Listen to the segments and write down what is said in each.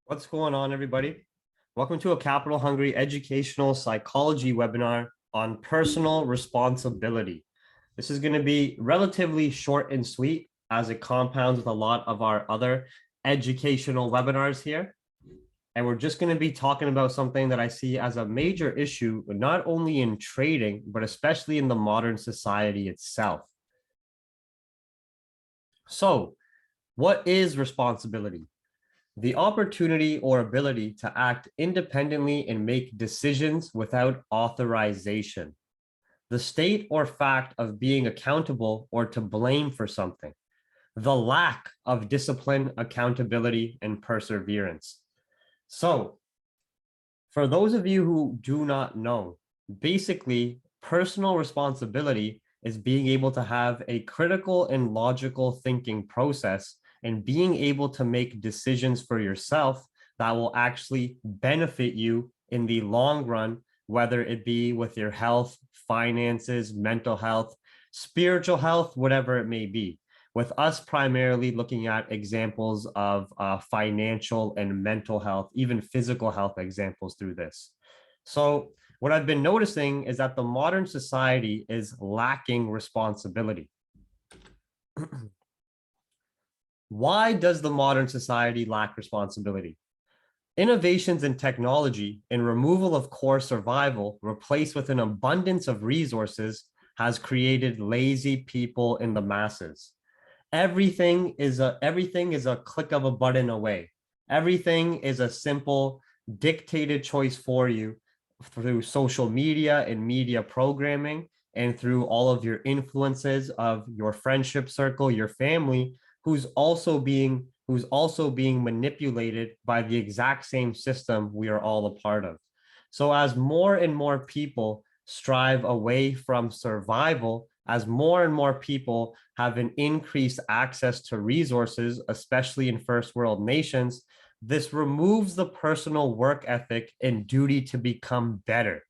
What's going on, everybody? Welcome to a Capital Hungry educational psychology webinar on personal responsibility. This is going to be relatively short and sweet as it compounds with a lot of our other educational webinars here. And we're just going to be talking about something that I see as a major issue, not only in trading, but especially in the modern society itself. So, what is responsibility? The opportunity or ability to act independently and make decisions without authorization. The state or fact of being accountable or to blame for something. The lack of discipline, accountability, and perseverance. So, for those of you who do not know, basically, personal responsibility is being able to have a critical and logical thinking process and being able to make decisions for yourself that will actually benefit you in the long run, whether it be with your health, finances, mental health, spiritual health, whatever it may be. With us primarily looking at examples of financial and mental health, even physical health examples through this. So what I've been noticing is that the modern society is lacking responsibility. Why does the modern society lack responsibility? Innovations in technology and removal of core survival replaced with an abundance of resources has created lazy people in the masses. Everything is a click of a button away. Everything is a simple dictated choice for you through social media and media programming and through all of your influences of your friendship circle, your family, who's also being manipulated by the exact same system we are all a part of. So as more and more people strive away from survival, as more and more people have an increased access to resources, especially in first world nations, this removes the personal work ethic and duty to become better.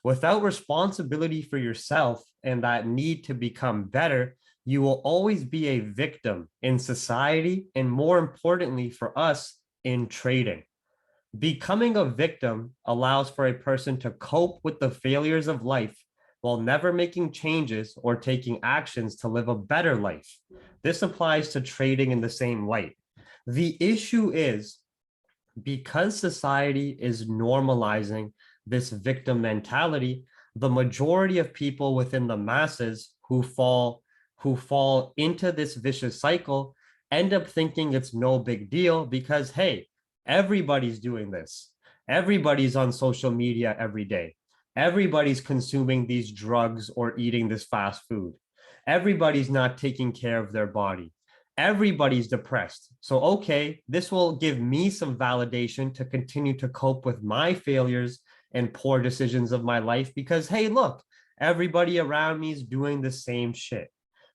Without responsibility for yourself and that need to become better, you will always be a victim in society and, more importantly for us, in trading. Becoming a victim allows for a person to cope with the failures of life while never making changes or taking actions to live a better life. This applies to trading in the same light. The issue is, because society is normalizing this victim mentality, the majority of people within the masses who fall into this vicious cycle end up thinking it's no big deal because, hey, everybody's doing this. Everybody's on social media every day. Everybody's consuming these drugs or eating this fast food. Everybody's not taking care of their body. Everybody's depressed. So, okay, this will give me some validation to continue to cope with my failures and poor decisions of my life because, hey, look, everybody around me is doing the same shit.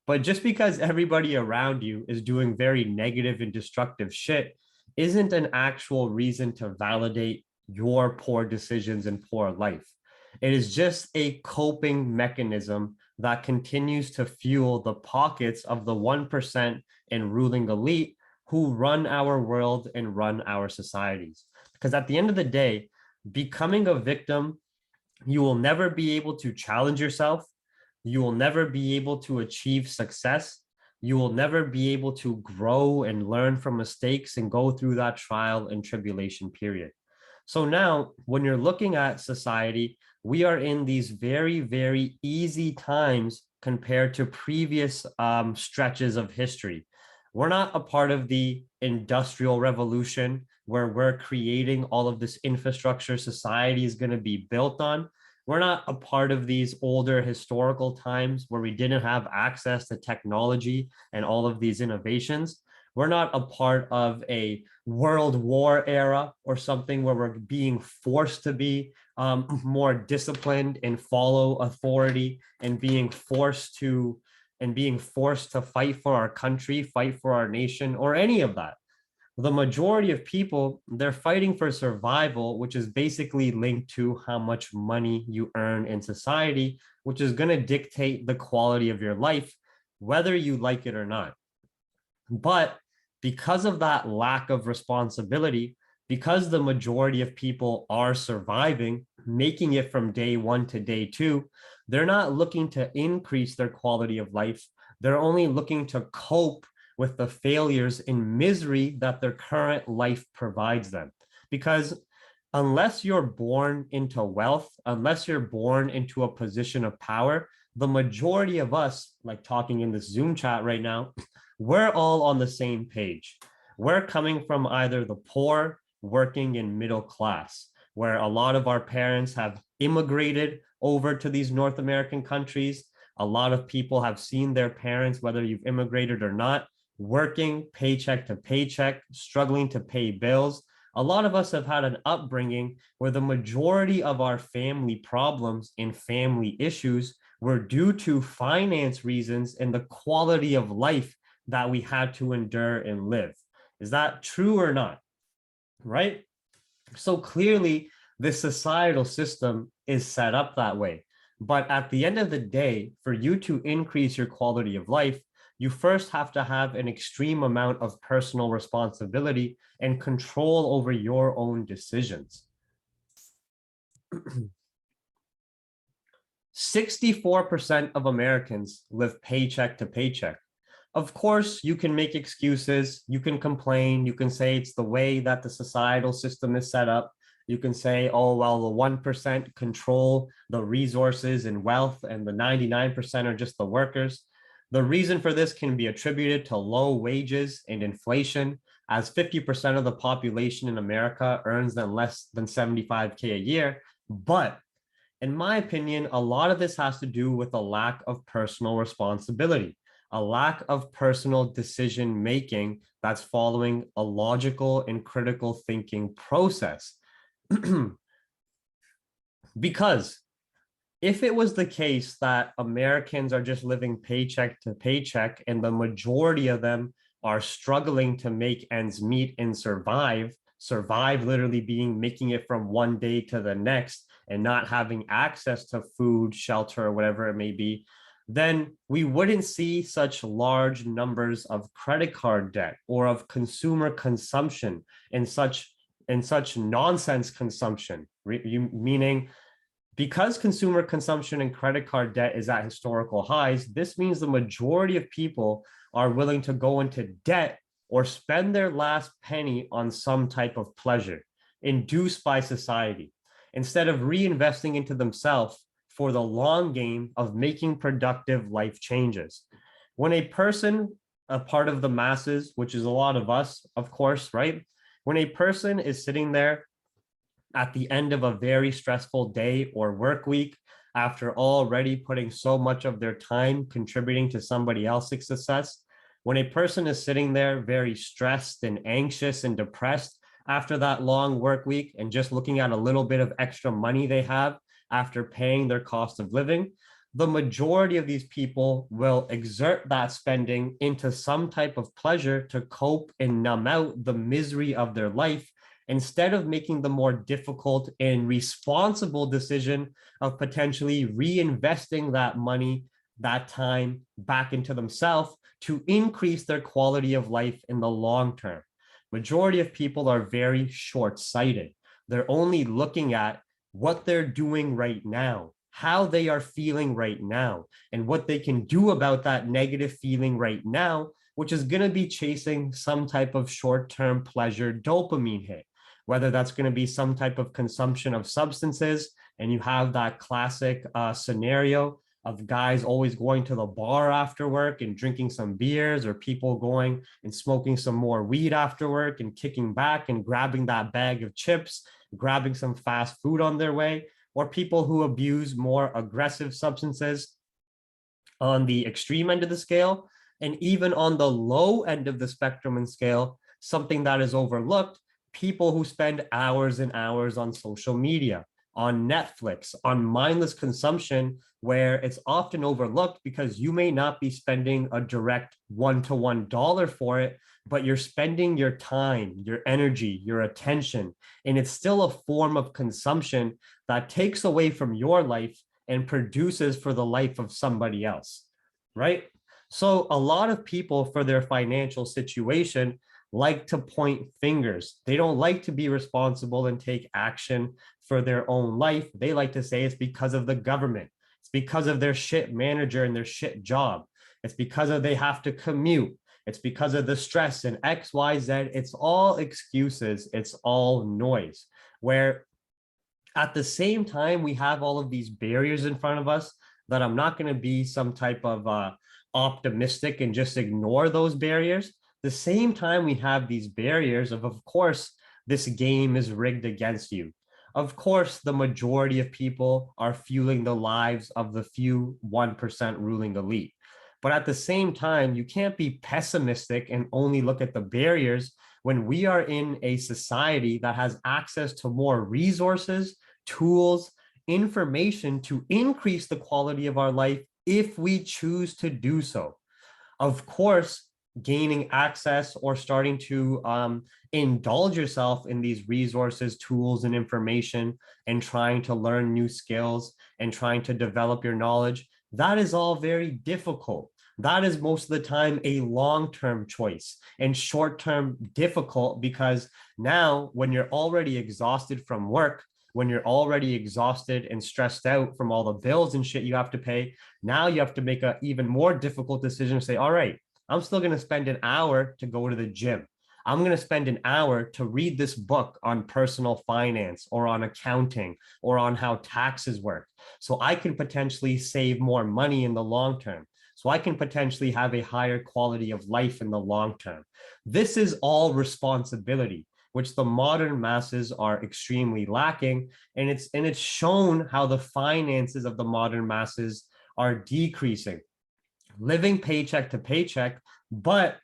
But just because everybody around you is doing very negative and destructive shit isn't an actual reason to validate your poor decisions and poor life. It is just a coping mechanism that continues to fuel the pockets of the 1% and ruling elite who run our world and run our societies. Because at the end of the day, becoming a victim, you will never be able to challenge yourself. You will never be able to achieve success. You will never be able to grow and learn from mistakes and go through that trial and tribulation period. So now, when you're looking at society, we are in these very, very easy times compared to previous stretches of history. We're not a part of the Industrial Revolution where we're creating all of this infrastructure society is going to be built on. We're not a part of these older historical times where we didn't have access to technology and all of these innovations. We're not a part of a World War era or something where we're being forced to be more disciplined and follow authority and being forced to fight for our country, fight for our nation, or any of that. The majority of people, they're fighting for survival, which is basically linked to how much money you earn in society, which is going to dictate the quality of your life, whether you like it or not. But because of that lack of responsibility, because the majority of people are surviving, making it from day one to day two, they're not looking to increase their quality of life. They're only looking to cope with the failures and misery that their current life provides them. Because unless you're born into wealth, unless you're born into a position of power, the majority of us, like talking in this Zoom chat right now, we're all on the same page. We're coming from either the poor, working, and middle class, where a lot of our parents have immigrated over to these North American countries. A lot of people have seen their parents, whether you've immigrated or not, working paycheck to paycheck, struggling to pay bills. A lot of us have had an upbringing where the majority of our family problems and family issues were due to finance reasons and the quality of life that we had to endure and live. Is that true or not? Right? So clearly, this societal system is set up that way. But at the end of the day, for you to increase your quality of life, you first have to have an extreme amount of personal responsibility and control over your own decisions. 64% of Americans live paycheck to paycheck. Of course, you can make excuses, you can complain, you can say it's the way that the societal system is set up. You can say, oh, well, the 1% control the resources and wealth, and the 99% are just the workers. The reason for this can be attributed to low wages and inflation, as 50% of the population in America earns less than 75K a year. But in my opinion, a lot of this has to do with a lack of personal responsibility, a lack of personal decision making that's following a logical and critical thinking process. Because if it was the case that Americans are just living paycheck to paycheck and the majority of them are struggling to make ends meet and survive literally being making it from one day to the next and not having access to food, shelter, or whatever it may be, then we wouldn't see such large numbers of credit card debt or of consumer consumption and such nonsense consumption, meaning because consumer consumption and credit card debt is at historical highs, this means the majority of people are willing to go into debt or spend their last penny on some type of pleasure induced by society, instead of reinvesting into themselves for the long game of making productive life changes. When a person, a part of the masses, which is a lot of us, of course, right? When a person is sitting there at the end of a very stressful day or work week, after already putting so much of their time contributing to somebody else's success, when a person is sitting there very stressed and anxious and depressed after that long work week and just looking at a little bit of extra money they have after paying their cost of living, the majority of these people will exert that spending into some type of pleasure to cope and numb out the misery of their life, instead of making the more difficult and responsible decision of potentially reinvesting that money, that time back into themselves to increase their quality of life in the long term. Majority of people are very short-sighted. They're only looking at what they're doing right now, how they are feeling right now, and what they can do about that negative feeling right now, which is going to be chasing some type of short-term pleasure dopamine hit, whether that's going to be some type of consumption of substances. And you have that classic scenario of guys always going to the bar after work and drinking some beers, or people going and smoking some more weed after work and kicking back and grabbing that bag of chips, grabbing some fast food on their way, or people who abuse more aggressive substances on the extreme end of the scale. And even on the low end of the spectrum and scale, something that is overlooked, people who spend hours and hours on social media, on Netflix, on mindless consumption, where it's often overlooked because you may not be spending a direct one-to-one dollar for it, but you're spending your time, your energy, your attention, and it's still a form of consumption that takes away from your life and produces for the life of somebody else, right? So a lot of people, for their financial situation, like to point fingers. They don't like to be responsible and take action for their own life. They like to say it's because of the government. It's because of their shit manager and their shit job. It's because of they have to commute. It's because of the stress and X, Y, Z. It's all excuses. It's all noise. Where at the same time, we have all of these barriers in front of us that I'm not going to be some type of optimistic and just ignore those barriers. The same time we have these barriers of course, this game is rigged against you. Of course, the majority of people are fueling the lives of the few 1% ruling elite. But at the same time, you can't be pessimistic and only look at the barriers when we are in a society that has access to more resources, tools, information to increase the quality of our life if we choose to do so. Of course, gaining access or starting to indulge yourself in these resources, tools, and information, and trying to learn new skills and trying to develop your knowledge, that is all very difficult. That is most of the time a long-term choice and short-term difficult, because now when you're already exhausted from work, when you're already exhausted and stressed out from all the bills and shit you have to pay, now you have to make an even more difficult decision to say, all right, I'm still going to spend an hour to go to the gym. I'm going to spend an hour to read this book on personal finance or on accounting or on how taxes work. So I can potentially save more money in the long term. So I can potentially have a higher quality of life in the long term. This is all responsibility, which the modern masses are extremely lacking. And it's shown how the finances of the modern masses are decreasing, living paycheck to paycheck, but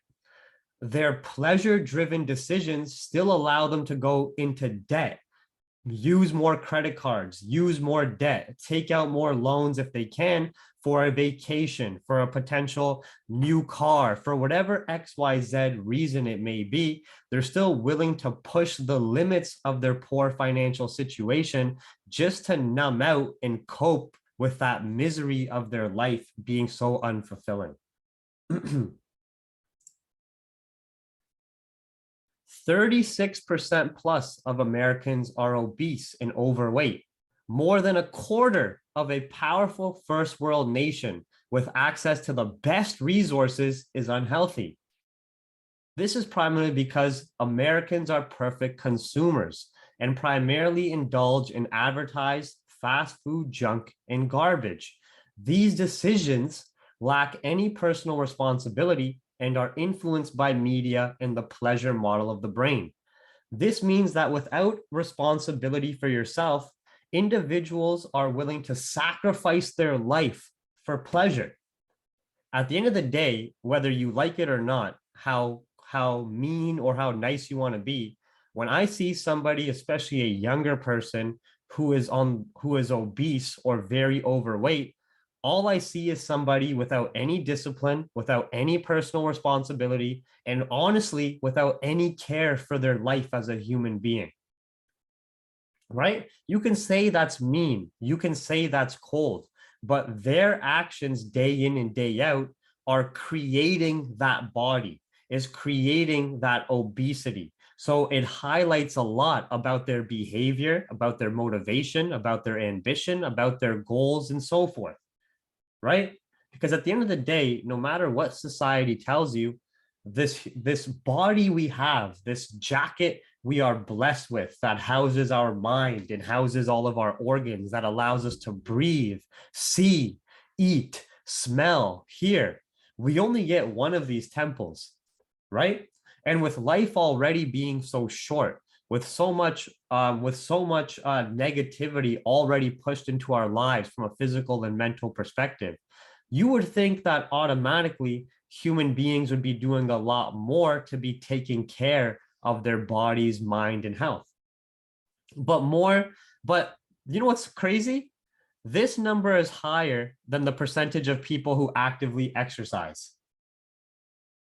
their pleasure-driven decisions still allow them to go into debt, use more credit cards, use more debt, take out more loans if they can for a vacation, for a potential new car, for whatever XYZ reason it may be. They're still willing to push the limits of their poor financial situation just to numb out and cope with that misery of their life being so unfulfilling. 36% plus of Americans are obese and overweight. More than a quarter of a powerful first world nation with access to the best resources is unhealthy. This is primarily because Americans are perfect consumers and primarily indulge in advertised fast food junk and garbage. These decisions lack any personal responsibility and are influenced by media and the pleasure model of the brain. This means that without responsibility for yourself, individuals are willing to sacrifice their life for pleasure. At the end of the day, whether you like it or not, how mean or how nice you want to be, when I see somebody, especially a younger person who is obese or very overweight, all I see is somebody without any discipline, without any personal responsibility, and honestly, without any care for their life as a human being. Right? You can say that's mean, you can say that's cold, but their actions day in and day out are creating that body, is creating that obesity. So it highlights a lot about their behavior, about their motivation, about their ambition, about their goals, and so forth. Right? Because at the end of the day, no matter what society tells you, this body we have, this jacket we are blessed with that houses our mind and houses all of our organs, that allows us to breathe, see, eat, smell, hear. We only get one of these temples, right? And with life already being so short, with so much negativity already pushed into our lives from a physical and mental perspective, you would think that automatically human beings would be doing a lot more to be taking care of their bodies, mind, and health. But you know what's crazy? This number is higher than the percentage of people who actively exercise.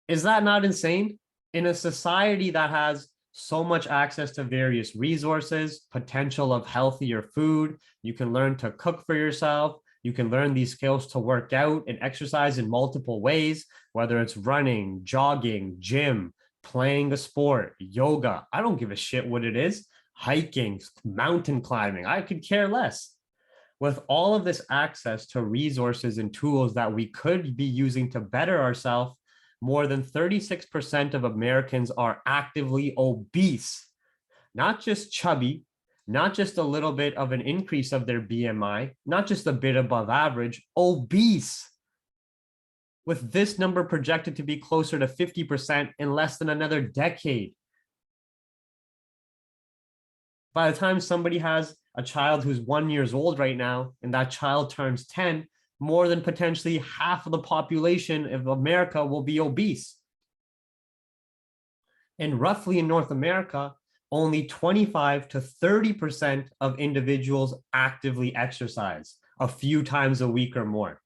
Is that not insane? In a society that has so much access to various resources, potential of healthier food, you can learn to cook for yourself, you can learn these skills to work out and exercise in multiple ways, whether it's running, jogging, gym, playing a sport, yoga. I don't give a shit what it is. Hiking, mountain climbing. I could care less. With all of this access to resources and tools that we could be using to better ourselves, more than 36% of Americans are actively obese, not just chubby, not just a little bit of an increase of their BMI, not just a bit above average, obese. With this number projected to be closer to 50% in less than another decade. By the time somebody has a child who's 1 year old right now, and that child turns 10, more than potentially half of the population of America will be obese. And roughly in North America, only 25 to 30% of individuals actively exercise a few times a week or more.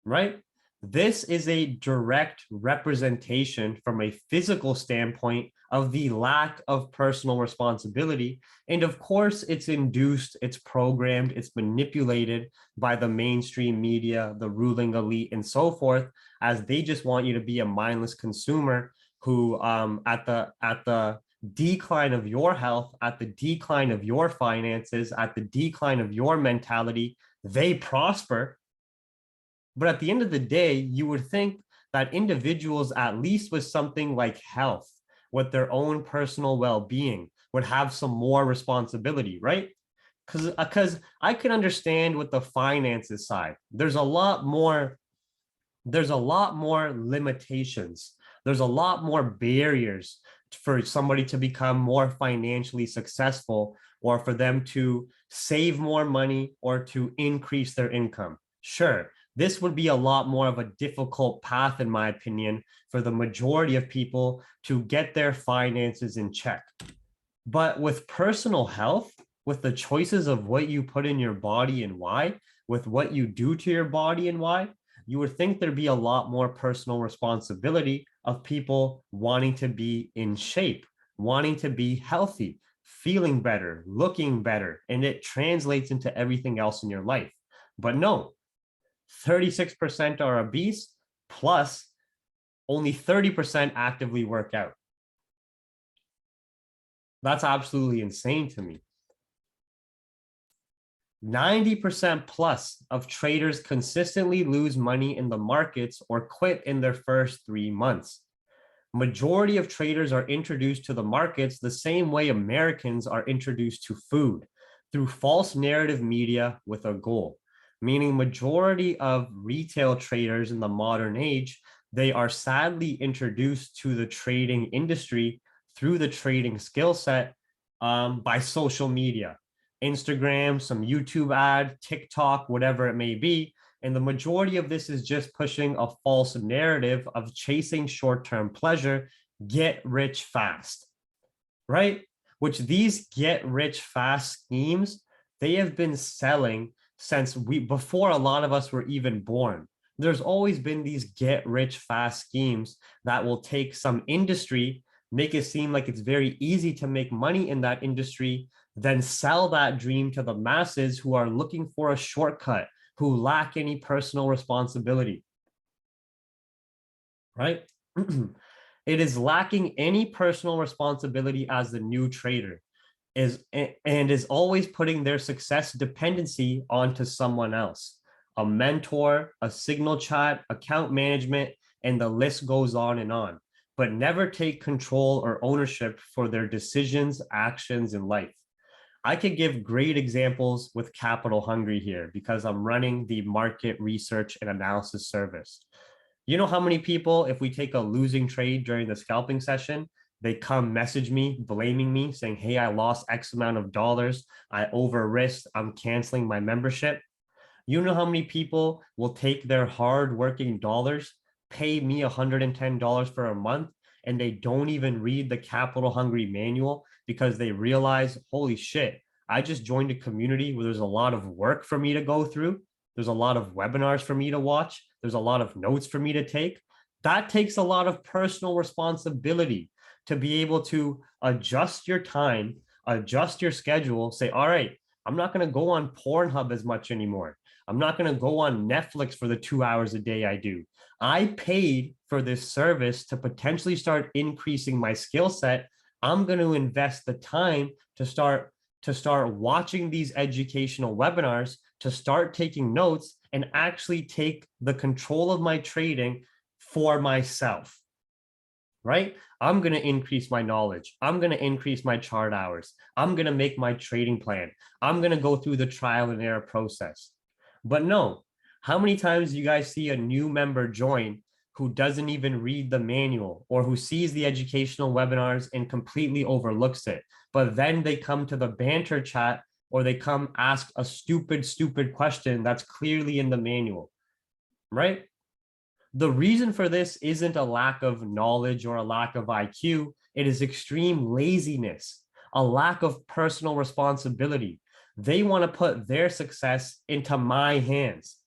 Right? This is a direct representation from a physical standpoint of the lack of personal responsibility. And of course, it's induced, it's programmed, it's manipulated by the mainstream media, the ruling elite, and so forth, as they just want you to be a mindless consumer who at the decline of your health, at the decline of your finances, at the decline of your mentality, they prosper. But at the end of the day, you would think that individuals, at least with something like health, with their own personal well-being, would have some more responsibility, right? Because I can understand with the finances side, there's a lot more limitations. There's a lot more barriers for somebody to become more financially successful, or for them to save more money or to increase their income. Sure, this would be a lot more of a difficult path, in my opinion, for the majority of people to get their finances in check. But with personal health, with the choices of what you put in your body and why, with what you do to your body and why, you would think there'd be a lot more personal responsibility of people wanting to be in shape, wanting to be healthy, feeling better, looking better, and it translates into everything else in your life. But no, 36% are obese, plus only 30% actively work out. That's absolutely insane to me. 90% plus of traders consistently lose money in the markets or quit in their first 3 months. Majority of traders are introduced to the markets the same way Americans are introduced to food, through false narrative media with a goal. Meaning majority of retail traders in the modern age, they are sadly introduced to the trading industry through the trading skill set by social media, Instagram, some YouTube ad, TikTok, whatever it may be. And the majority of this is just pushing a false narrative of chasing short-term pleasure, get rich fast, right? Which these get rich fast schemes, they have been selling since before a lot of us were even born. There's always been these get rich fast schemes that will take some industry, make it seem like it's very easy to make money in that industry, then sell that dream to the masses who are looking for a shortcut, who lack any personal responsibility, right? It is lacking any personal responsibility as the new trader is always putting their success dependency onto someone else, a mentor, a signal chat, account management, and the list goes on, but never take control or ownership for their decisions, actions in life. I could give great examples with Capital Hungry here because I'm running the market research and analysis service. You know how many people, if we take a losing trade during the scalping session, they come message me, blaming me, saying, hey, I lost X amount of dollars. I over risked. I'm canceling my membership. You know how many people will take their hard working dollars, pay me $110 for a month, and they don't even read the Capital Hungry manual because they realize, holy shit, I just joined a community where there's a lot of work for me to go through. There's a lot of webinars for me to watch. There's a lot of notes for me to take. That takes a lot of personal responsibility to be able to adjust your time, adjust your schedule, say, all right, I'm not going to go on Pornhub as much anymore. I'm not going to go on Netflix for the 2 hours a day I do. I paid for this service to potentially start increasing my skill set. I'm going to invest the time to start watching these educational webinars, to start taking notes and actually take the control of my trading for myself, right? I'm going to increase my knowledge. I'm going to increase my chart hours. I'm going to make my trading plan. I'm going to go through the trial and error process. But no, how many times do you guys see a new member join who doesn't even read the manual, or who sees the educational webinars and completely overlooks it? But then they come to the banter chat, or they come ask a stupid question that's clearly in the manual, right? The reason for this isn't a lack of knowledge or a lack of IQ. It is extreme laziness, a lack of personal responsibility. They want to put their success into my hands.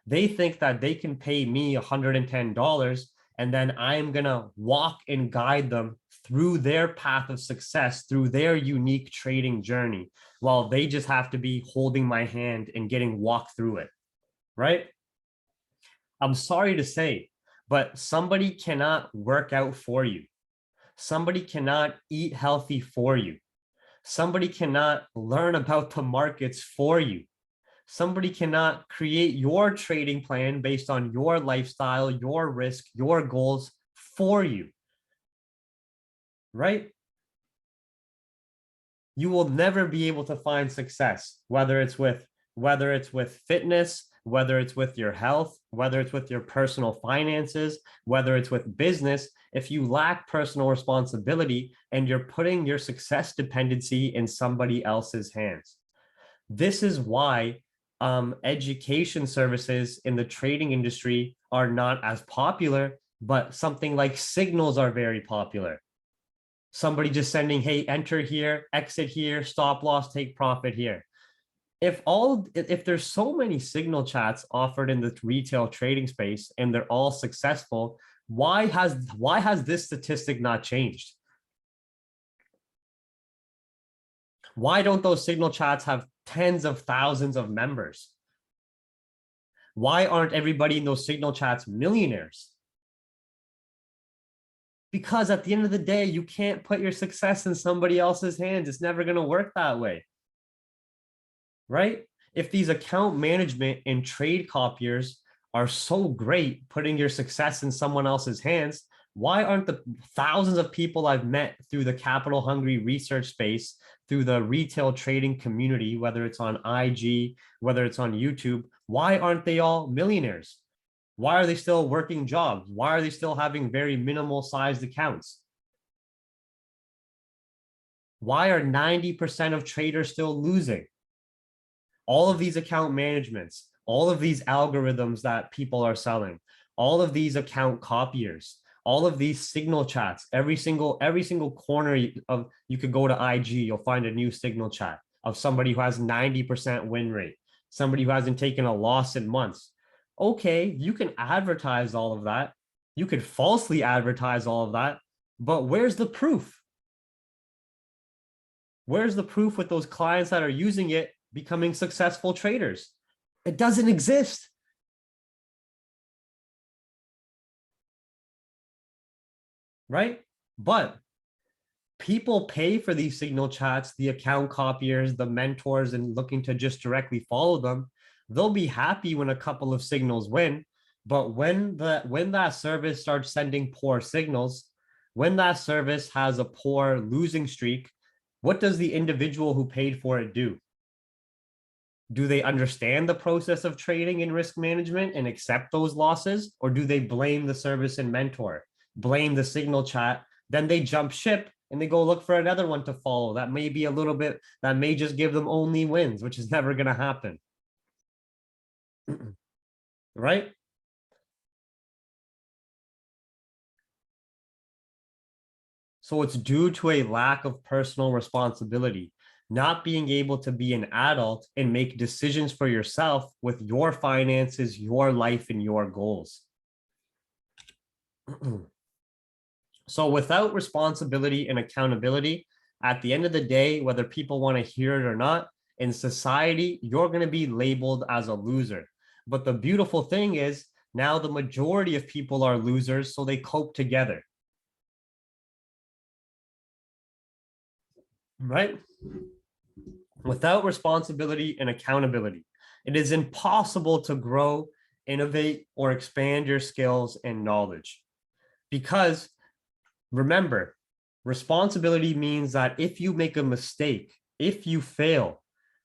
They think that they can pay me $110 and then I'm going to walk and guide them through their path of success, through their unique trading journey, while they just have to be holding my hand and getting walked through it, right? I'm sorry to say, but somebody cannot work out for you. Somebody cannot eat healthy for you. Somebody cannot learn about the markets for you. Somebody cannot create your trading plan based on your lifestyle, your risk, your goals for you, right? You will never be able to find success, whether it's with fitness, whether it's with your health, whether it's with your personal finances, whether it's with business, if you lack personal responsibility and you're putting your success dependency in somebody else's hands. This is why education services in the trading industry are not as popular, but something like signals are very popular. Somebody just sending, hey, enter here, exit here, stop loss, take profit here. If there's so many signal chats offered in the retail trading space and they're all successful, why has this statistic not changed? Why don't those signal chats have tens of thousands of members? Why aren't everybody in those signal chats millionaires? Because at the end of the day, you can't put your success in somebody else's hands. It's never going to work that way, right? If these account management and trade copiers are so great putting your success in someone else's hands, why aren't the thousands of people I've met through the capital hungry research space, through the retail trading community, whether it's on IG, whether it's on YouTube, why aren't they all millionaires? Why are they still working jobs? Why are they still having very minimal sized accounts? Why are 90% of traders still losing? All of these account managements, all of these algorithms that people are selling, all of these account copiers, all of these signal chats, every single corner of, you could go to IG, you'll find a new signal chat of somebody who has 90% win rate, somebody who hasn't taken a loss in months. Okay, you can advertise all of that. You could falsely advertise all of that, but where's the proof? Where's the proof with those clients that are using it becoming successful traders? It doesn't exist. Right? But people pay for these signal chats, the account copiers, the mentors, and looking to just directly follow them. They'll be happy when a couple of signals win, but when that service starts sending poor signals, when that service has a poor losing streak, what does the individual who paid for it do? Do they understand the process of trading and risk management and accept those losses, or do they blame the service and mentor, blame the signal chat? Then they jump ship and they go look for another one to follow that may be a little bit, that may just give them only wins, which is never going to happen. Right? So it's due to a lack of personal responsibility, not being able to be an adult and make decisions for yourself with your finances, your life, and your goals. So without responsibility and accountability, at the end of the day, whether people want to hear it or not, In society, you're going to be labeled as a loser. But the beautiful thing is now the majority of people are losers, so they cope together. Right? Without responsibility and accountability, it is impossible to grow, innovate, or expand your skills and knowledge. Because remember, responsibility means that if you make a mistake, if you fail,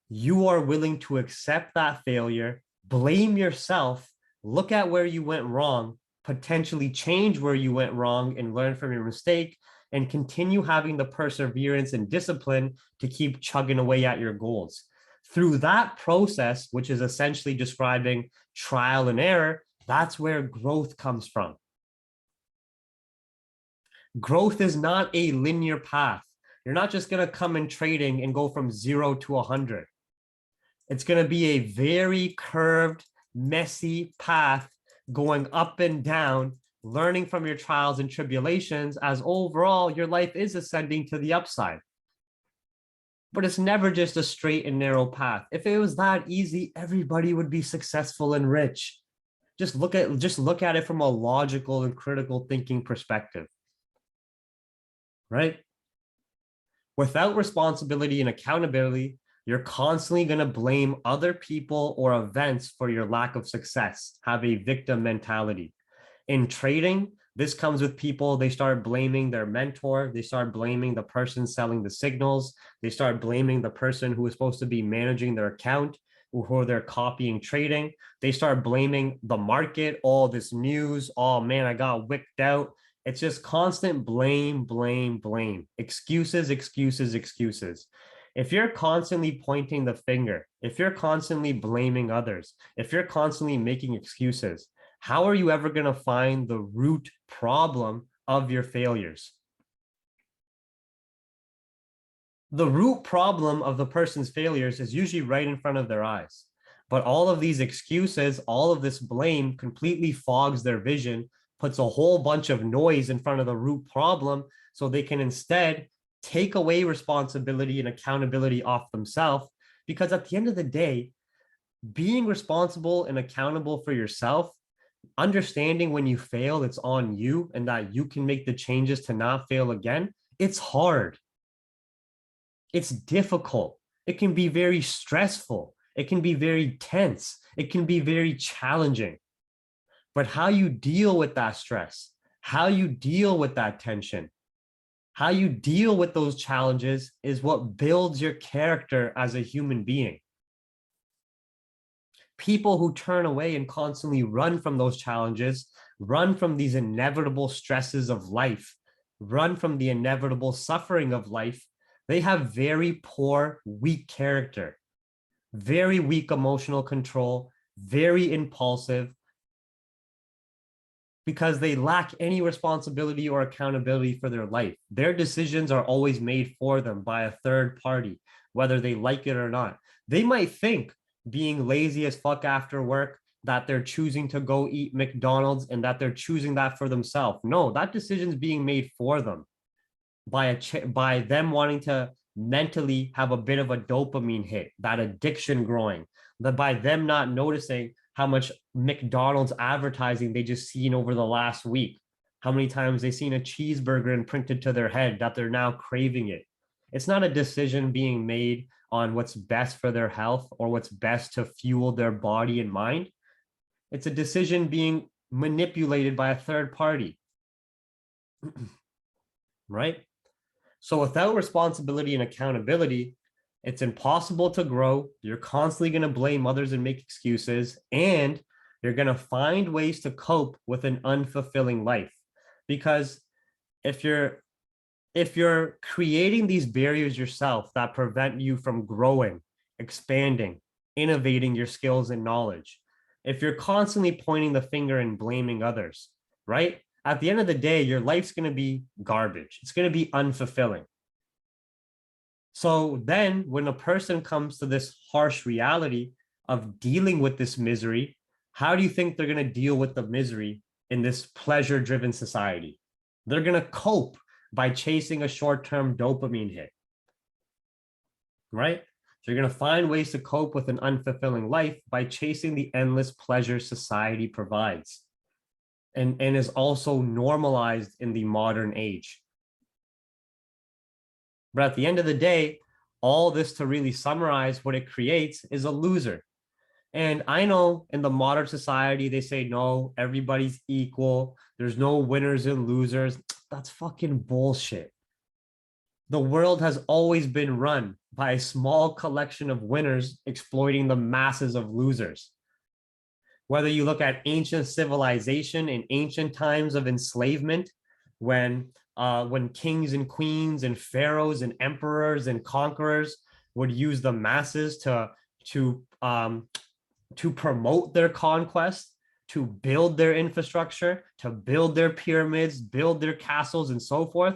you are willing to accept that failure, blame yourself, look at where you went wrong, potentially change where you went wrong and learn from your mistake, and continue having the perseverance and discipline to keep chugging away at your goals. Through that process, which is essentially describing trial and error, that's where growth comes from. Growth is not a linear path. You're not just going to come in trading and go from 0 to 100. It's going to be a very curved, messy path going up and down, learning from your trials and tribulations, as overall your life is ascending to the upside. But it's never just a straight and narrow path. If it was that easy, everybody would be successful and rich. Just look at it from a logical and critical thinking perspective. Right? Without responsibility and accountability, you're constantly going to blame other people or events for your lack of success, have a victim mentality. In trading, this comes with people, they start blaming their mentor, they start blaming the person selling the signals, they start blaming the person who is supposed to be managing their account, who they're copying trading. They start blaming the market, all this news, oh man, I got wicked out. It's just constant blame, blame, blame, excuses, excuses, excuses. If you're constantly pointing the finger, if you're constantly blaming others, if you're constantly making excuses, how are you ever going to find the root problem of your failures? The root problem of the person's failures is usually right in front of their eyes. But all of these excuses, all of this blame completely fogs their vision, puts a whole bunch of noise in front of the root problem, so they can instead take away responsibility and accountability off themselves. Because at the end of the day, being responsible and accountable for yourself, understanding when you fail, it's on you and that you can make the changes to not fail again, it's hard. It's difficult. It can be very stressful. It can be very tense. It can be very challenging. But how you deal with that stress, how you deal with that tension, how you deal with those challenges is what builds your character as a human being. People who turn away and constantly run from those challenges, run from these inevitable stresses of life, run from the inevitable suffering of life, they have very poor, weak character, very weak emotional control, very impulsive, because they lack any responsibility or accountability for their life. Their decisions are always made for them by a third party, whether they like it or not. They might think being lazy as fuck after work, that they're choosing to go eat McDonald's and that they're choosing that for themselves. No, that decision is being made for them by them wanting to mentally have a bit of a dopamine hit, that addiction growing, that by them not noticing how much McDonald's advertising they just seen over the last week, how many times they seen a cheeseburger imprinted to their head that they're now craving it. It's not a decision being made on what's best for their health or what's best to fuel their body and mind. It's a decision being manipulated by a third party. Right? So without responsibility and accountability, it's impossible to grow. You're constantly going to blame others and make excuses, and you're going to find ways to cope with an unfulfilling life. Because if you're creating these barriers yourself that prevent you from growing, expanding, innovating your skills and knowledge, if you're constantly pointing the finger and blaming others, right? At the end of the day, your life's going to be garbage. It's going to be unfulfilling. So then when a person comes to this harsh reality of dealing with this misery, how do you think they're going to deal with the misery in this pleasure-driven society? They're going to cope by chasing a short-term dopamine hit, right? So you're going to find ways to cope with an unfulfilling life by chasing the endless pleasure society provides and is also normalized in the modern age. But at the end of the day, all this to really summarize what it creates is a loser. And I know in the modern society, they say, no, everybody's equal. There's no winners and losers. That's fucking bullshit. The world has always been run by a small collection of winners exploiting the masses of losers. Whether you look at ancient civilization in ancient times of enslavement, when kings and queens and pharaohs and emperors and conquerors would use the masses to promote their conquest, to build their infrastructure, to build their pyramids, build their castles, and so forth.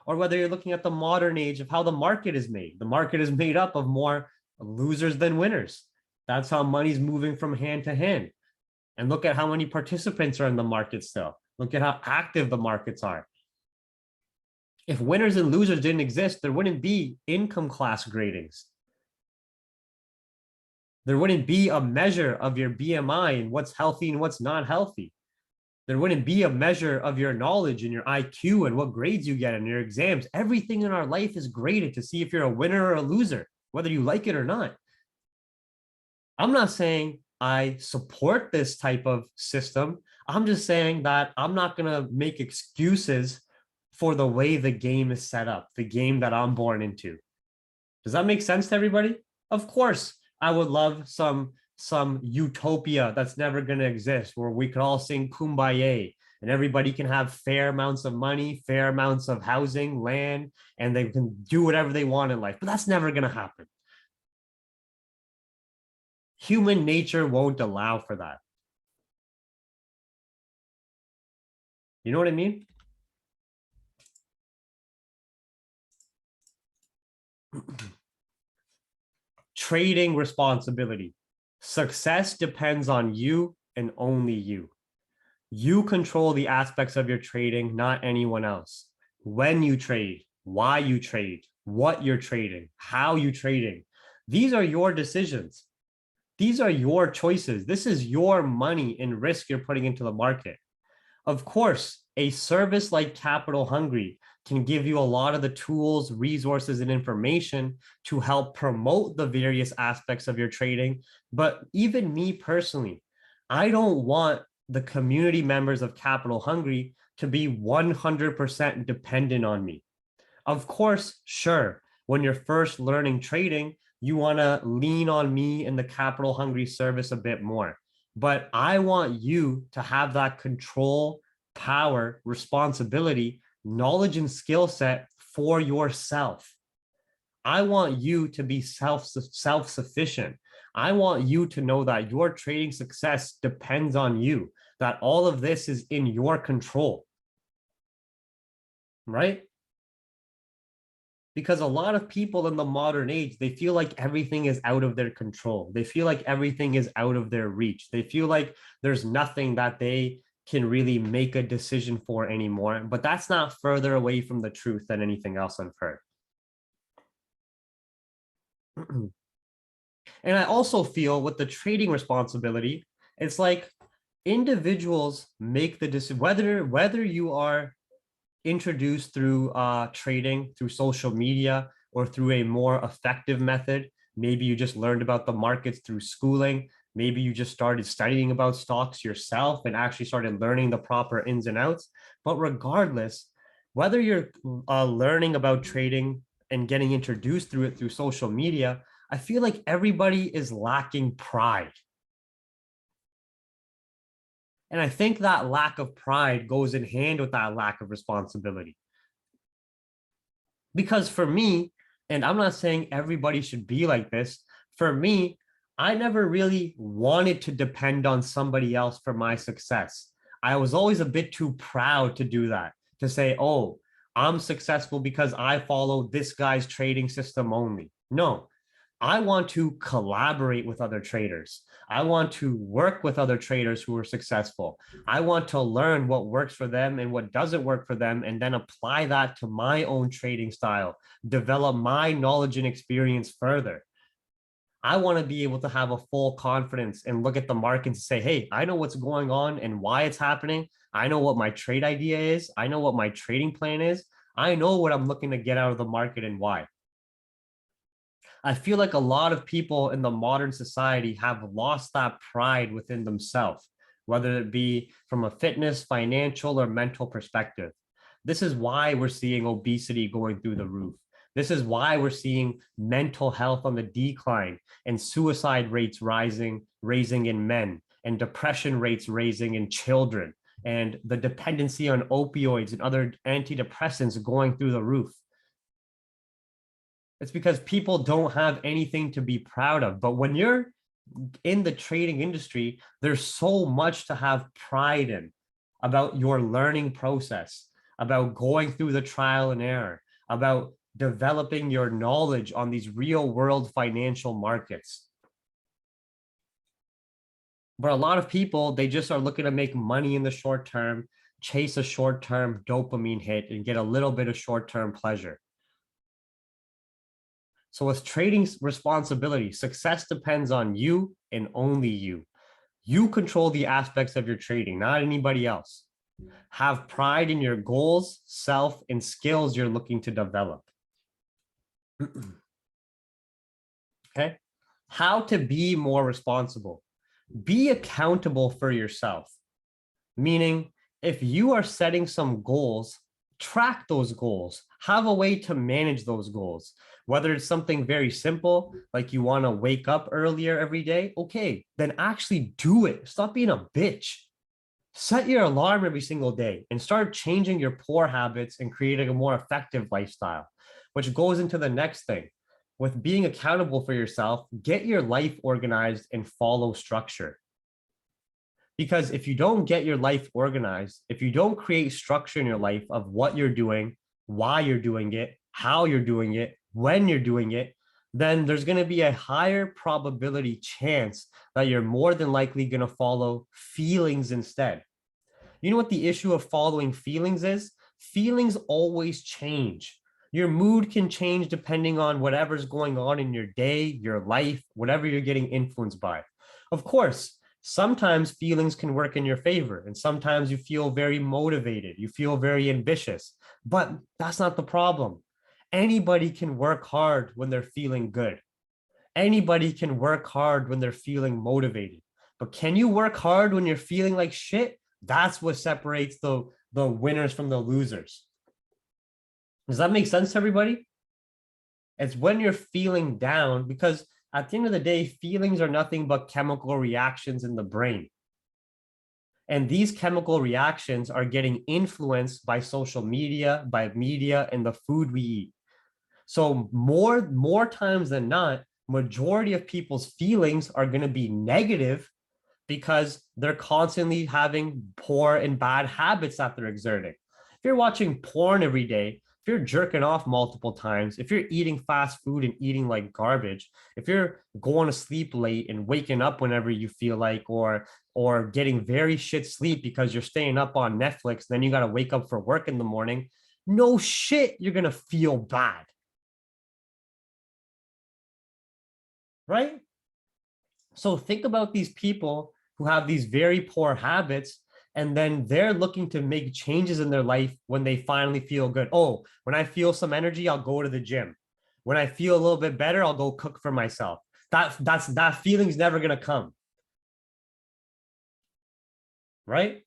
Or whether you're looking at the modern age of how the market is made. The market is made up of more losers than winners. That's how money's moving from hand to hand. And look at how many participants are in the market still. Look at how active the markets are. If winners and losers didn't exist, there wouldn't be income class gradings. There wouldn't be a measure of your BMI and what's healthy and what's not healthy. There wouldn't be a measure of your knowledge and your IQ and what grades you get in your exams. Everything in our life is graded to see if you're a winner or a loser, whether you like it or not. I'm not saying I support this type of system. I'm just saying that I'm not going to make excuses for the way the game is set up, the game that I'm born into. Does that make sense to everybody? Of course, I would love some utopia that's never going to exist where we could all sing Kumbaya and everybody can have fair amounts of money, fair amounts of housing, land, and they can do whatever they want in life. But that's never going to happen. Human nature won't allow for that. You know what I mean? Trading responsibility. Success depends on you and only you. You control the aspects of your trading, not anyone else. When you trade, why you trade, what you're trading, how you trading. These are your decisions. These are your choices. This is your money and risk you're putting into the market. Of course, a service like Capital Hungry can give you a lot of the tools, resources, and information to help promote the various aspects of your trading. But even me personally, I don't want the community members of Capital Hungry to be 100% dependent on me. Of course, sure, when you're first learning trading, you want to lean on me and the Capital Hungry service a bit more. But I want you to have that control, power, responsibility, knowledge, and skill set for yourself. I want you to be self-sufficient. I want you to know that your trading success depends on you, that all of this is in your control, right? Because a lot of people in the modern age, they feel like everything is out of their control. They feel like everything is out of their reach. They feel like there's nothing that they can really make a decision for anymore. But that's not further away from the truth than anything else I've heard. And I also feel with the trading responsibility, it's like individuals make the decision, whether you are introduced through trading, through social media, or through a more effective method. Maybe you just learned about the markets through schooling. Maybe you just started studying about stocks yourself and actually started learning the proper ins and outs. But regardless, whether you're learning about trading and getting introduced through it through social media, I feel like everybody is lacking pride. And I think that lack of pride goes in hand with that lack of responsibility. Because for me, and I'm not saying everybody should be like this, for me, I never really wanted to depend on somebody else for my success. I was always a bit too proud to do that, to say, oh, I'm successful because I follow this guy's trading system only. No, I want to collaborate with other traders. I want to work with other traders who are successful. I want to learn what works for them and what doesn't work for them, and then apply that to my own trading style, develop my knowledge and experience further. I want to be able to have a full confidence and look at the market and say, hey, I know what's going on and why it's happening. I know what my trade idea is. I know what my trading plan is. I know what I'm looking to get out of the market and why. I feel like a lot of people in the modern society have lost that pride within themselves, whether it be from a fitness, financial, or mental perspective. This is why we're seeing obesity going through the roof. This is why we're seeing mental health on the decline and suicide rates raising in men, and depression rates raising in children, and the dependency on opioids and other antidepressants going through the roof. It's because people don't have anything to be proud of. But when you're in the trading industry, there's so much to have pride in about your learning process, about going through the trial and error, about developing your knowledge on these real world financial markets. But a lot of people, they just are looking to make money in the short term, chase a short term dopamine hit, and get a little bit of short term pleasure. So with trading responsibility, success depends on you and only you. You control the aspects of your trading, not anybody else. Have pride in your goals, self, and skills you're looking to develop. Okay. How to be more responsible. Be accountable for yourself. Meaning, if you are setting some goals, track those goals. Have a way to manage those goals. Whether it's something very simple, like you want to wake up earlier every day, okay, then actually do it. Stop being a bitch. Set your alarm every single day and start changing your poor habits and creating a more effective lifestyle, which goes into the next thing. With being accountable for yourself, get your life organized and follow structure. Because if you don't get your life organized, if you don't create structure in your life of what you're doing, why you're doing it, how you're doing it, when you're doing it, then there's going to be a higher probability chance that you're more than likely going to follow feelings instead. You know what the issue of following feelings is? Feelings always change. Your mood can change depending on whatever's going on in your day, your life, whatever you're getting influenced by. Of course, sometimes feelings can work in your favor, and sometimes you feel very motivated, you feel very ambitious, but that's not the problem. Anybody can work hard when they're feeling good. Anybody can work hard when they're feeling motivated. But can you work hard when you're feeling like shit? That's what separates the winners from the losers. Does that make sense to everybody? It's when you're feeling down, because at the end of the day, feelings are nothing but chemical reactions in the brain. And these chemical reactions are getting influenced by social media, by media, and the food we eat. So more times than not, majority of people's feelings are going to be negative because they're constantly having poor and bad habits that they're exerting. If you're watching porn every day, if you're jerking off multiple times, if you're eating fast food and eating like garbage, if you're going to sleep late and waking up whenever you feel like, or getting very shit sleep because you're staying up on Netflix, then you got to wake up for work in the morning, no shit, you're going to feel bad. Right? So think about these people who have these very poor habits, and then they're looking to make changes in their life when they finally feel good. Oh, when I feel some energy, I'll go to the gym. When I feel a little bit better, I'll go cook for myself. That feeling's never going to come. Right?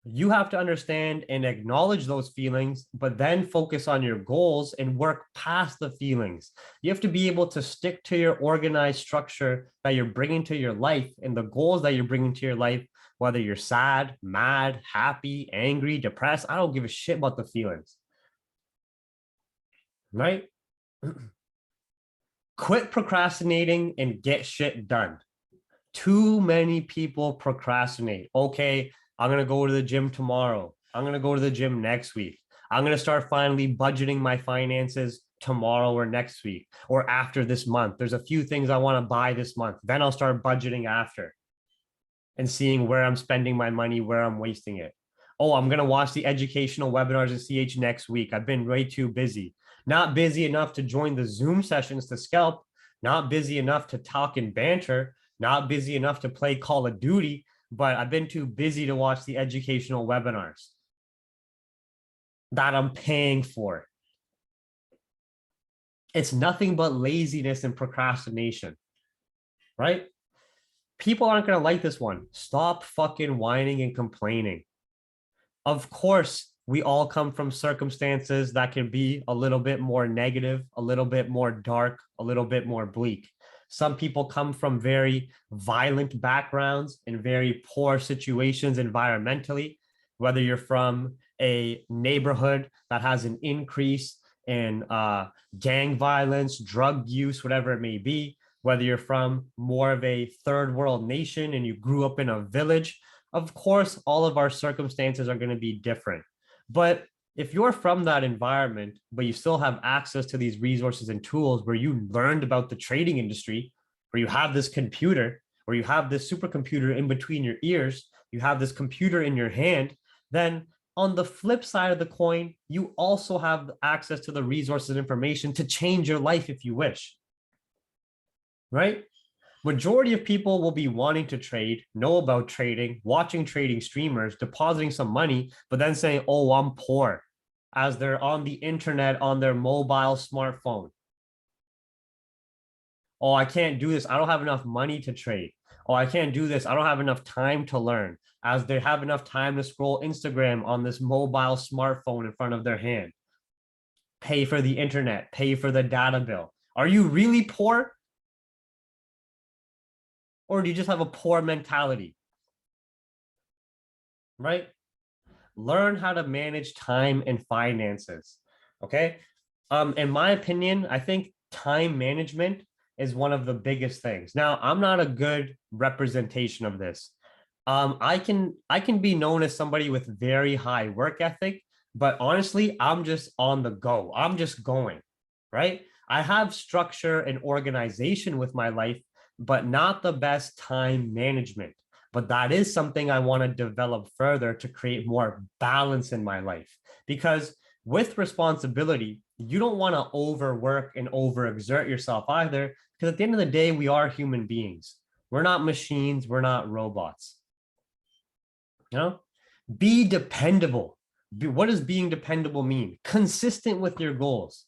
You have to understand and acknowledge those feelings, but then focus on your goals and work past the feelings. You have to be able to stick to your organized structure that you're bringing to your life and the goals that you're bringing to your life, whether you're sad, mad, happy, angry, depressed. I don't give a shit about the feelings. Right? Quit procrastinating and get shit done. Too many people procrastinate. Okay, I'm going to go to the gym tomorrow. I'm going to go to the gym next week. I'm going to start finally budgeting my finances tomorrow or next week or after this month. There's a few things I want to buy this month. Then I'll start budgeting after and seeing where I'm spending my money, where I'm wasting it. Oh, I'm going to watch the educational webinars at CH next week. I've been way too busy. Not busy enough to join the Zoom sessions to scalp, not busy enough to talk and banter, not busy enough to play Call of Duty, but I've been too busy to watch the educational webinars that I'm paying for. It's nothing but laziness and procrastination, right? People aren't going to like this one. Stop fucking whining and complaining. Of course, we all come from circumstances that can be a little bit more negative, a little bit more dark, a little bit more bleak. Some people come from very violent backgrounds and very poor situations environmentally, whether you're from a neighborhood that has an increase in gang violence, drug use, whatever it may be, whether you're from more of a third world nation and you grew up in a village. Of course, all of our circumstances are going to be different. But if you're from that environment, but you still have access to these resources and tools where you learned about the trading industry, where you have this computer, where you have this supercomputer in between your ears, you have this computer in your hand, then on the flip side of the coin, you also have access to the resources and information to change your life if you wish, right? Majority of people will be wanting to trade, know about trading, watching trading streamers, depositing some money, but then saying, oh, I'm poor, as they're on the internet on their mobile smartphone. Oh, I can't do this. I don't have enough money to trade. Oh, I can't do this. I don't have enough time to learn, as they have enough time to scroll Instagram on this mobile smartphone in front of their hand. Pay for the internet, pay for the data bill. Are you really poor? Or do you just have a poor mentality? Right? Learn how to manage time and finances. Okay. In my opinion, I think time management is one of the biggest things. Now, I'm not a good representation of this. I can be known as somebody with very high work ethic, but honestly, I'm just on the go. I'm just going, right? I have structure and organization with my life, but not the best time management. But that is something I want to develop further to create more balance in my life. Because with responsibility, you don't want to overwork and overexert yourself either. Because at the end of the day, we are human beings. We're not machines. We're not robots. You know, be dependable. What does being dependable mean? Consistent with your goals.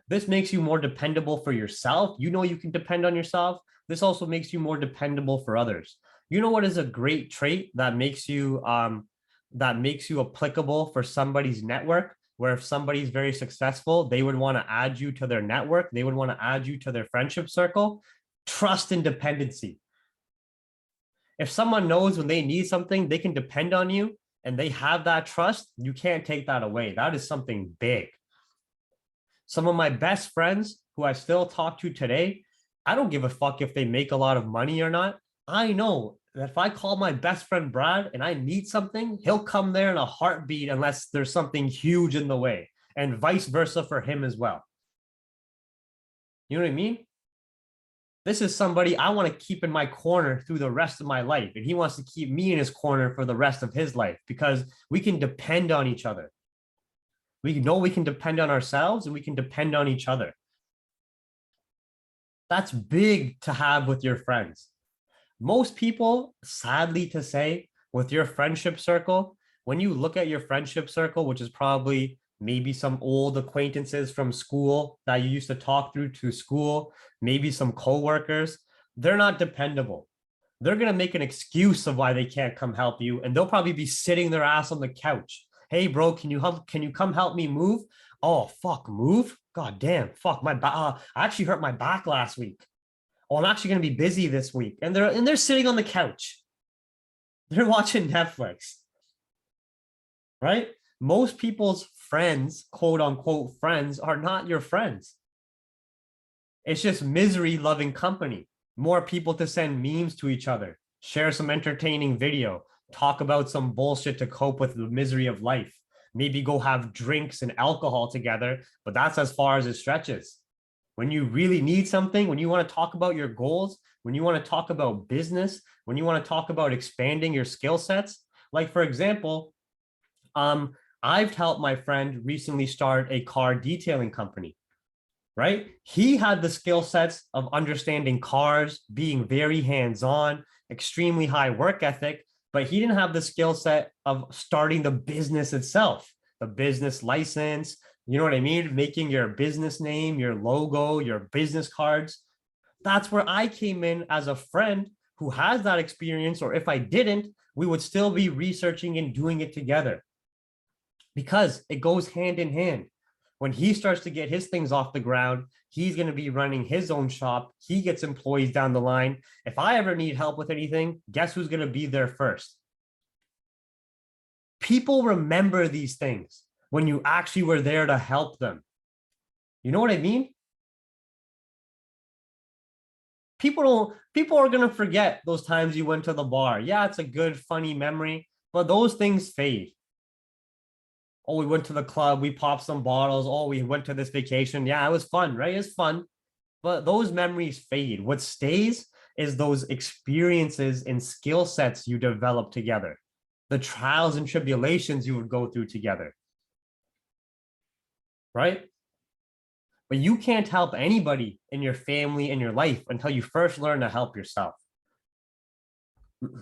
This makes you more dependable for yourself. You know you can depend on yourself. This also makes you more dependable for others. You know what is a great trait that makes you applicable for somebody's network, where if somebody's very successful, they would want to add you to their network. They would want to add you to their friendship circle. Trust and dependency. If someone knows when they need something, they can depend on you and they have that trust, you can't take that away. That is something big. Some of my best friends who I still talk to today, I don't give a fuck if they make a lot of money or not. I know that if I call my best friend Brad and I need something, he'll come there in a heartbeat unless there's something huge in the way, and vice versa for him as well. You know what I mean? This is somebody I want to keep in my corner through the rest of my life, and he wants to keep me in his corner for the rest of his life, because we can depend on each other. We know we can depend on ourselves and we can depend on each other. That's big to have with your friends. Most people, sadly to say, with your friendship circle, when you look at your friendship circle, which is probably maybe some old acquaintances from school that you used to talk through to school, maybe some coworkers, they're not dependable. They're going to make an excuse of why they can't come help you, and they'll probably be sitting their ass on the couch. Hey, bro, can you come help me move? Oh, fuck, move? God damn, fuck, I actually hurt my back last week. Oh, I'm actually going to be busy this week. And they're sitting on the couch. They're watching Netflix. Right? Most people's friends, quote unquote friends, are not your friends. It's just misery loving company. More people to send memes to each other, share some entertaining video, talk about some bullshit to cope with the misery of life. Maybe go have drinks and alcohol together, but that's as far as it stretches. When you really need something, when you want to talk about your goals, when you want to talk about business, when you want to talk about expanding your skill sets, like for example, I've helped my friend recently start a car detailing company. right? He had the skill sets of understanding cars, being very hands-on, extremely high work ethic, but he didn't have the skill set of starting the business itself, the business license, you know what I mean? Making your business name, your logo, your business cards. That's where I came in as a friend who has that experience, or if I didn't, we would still be researching and doing it together because it goes hand in hand. When he starts to get his things off the ground, he's going to be running his own shop. He gets employees down the line. If I ever need help with anything, guess who's going to be there first? People remember these things when you actually were there to help them. You know what I mean? People are going to forget those times you went to the bar. Yeah, it's a good, funny memory, but those things fade. Oh, we went to the club, we popped some bottles. Oh, we went to this vacation. Yeah, it was fun, right? It's fun, but those memories fade. What stays is those experiences and skill sets you develop together, the trials and tribulations you would go through together, right? But you can't help anybody in your family, in your life, until you first learn to help yourself. Okay,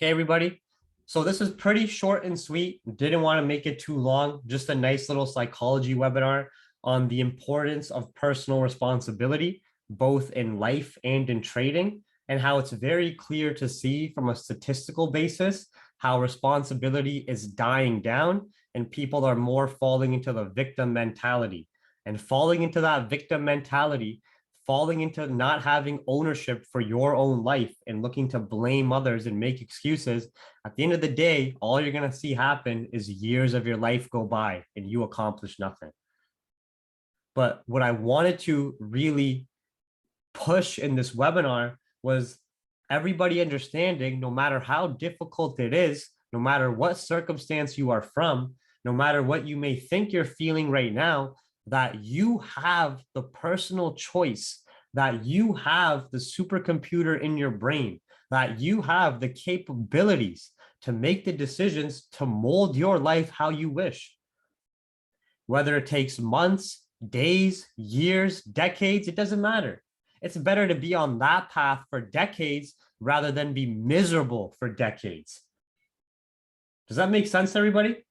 everybody. So this is pretty short and sweet. Didn't want to make it too long. Just a nice little psychology webinar on the importance of personal responsibility, both in life and in trading, and how it's very clear to see from a statistical basis how responsibility is dying down and people are more falling into the victim mentality. And falling into that victim mentality, falling into not having ownership for your own life and looking to blame others and make excuses, at the end of the day, all you're going to see happen is years of your life go by and you accomplish nothing. But what I wanted to really push in this webinar was everybody understanding, no matter how difficult it is, no matter what circumstance you are from, no matter what you may think you're feeling right now, that you have the personal choice, that you have the supercomputer in your brain, that you have the capabilities to make the decisions to mold your life how you wish. Whether it takes months, days, years, decades, it doesn't matter. It's better to be on that path for decades rather than be miserable for decades. Does that make sense, everybody?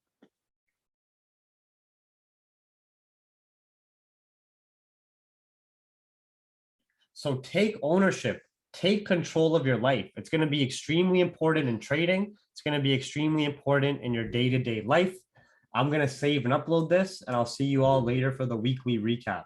So take ownership, take control of your life. It's going to be extremely important in trading. It's going to be extremely important in your day-to-day life. I'm going to save and upload this, and I'll see you all later for the weekly recap.